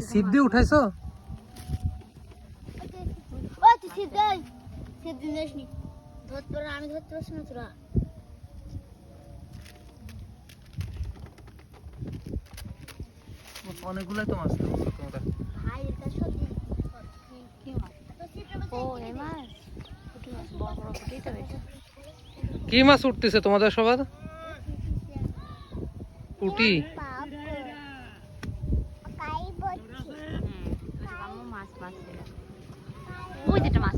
ছিপ দিয়ে উঠাইছো? আমি ধরতে পারছি না তোরা। অনেকগুলাই তো মাছ তোমরা। ভাই এটা সত্যি কি মাছ? ও এই মাছ, পুঁটি মাছ, বড় বড় পুঁটি তো বেশি। কি মাছ উঠতেছে তোমাদের সবার? পুঁটি। মাছ মাছ ওই যেটা মাছ।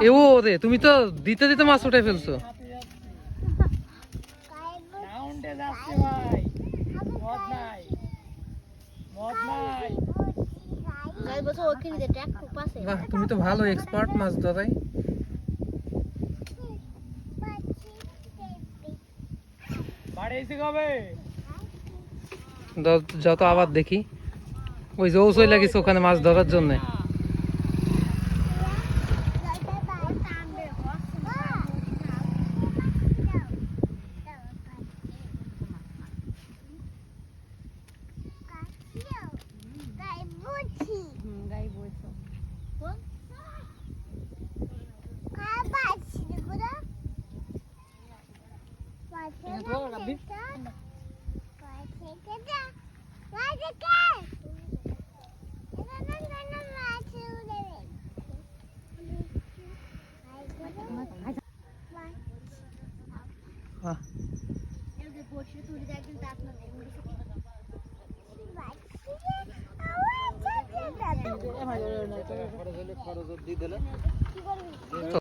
এ ও রে, তুমি তো দিতে দিতে মাছ উঠাই ফেলছো। বাহ, তুমি তো ভালো এক্সপার্ট মাছ ধরাই। যত আবার দেখি ওই যে চলে গেছে ওখানে মাছ ধরার জন্য। খরচ দিয়ে দিলে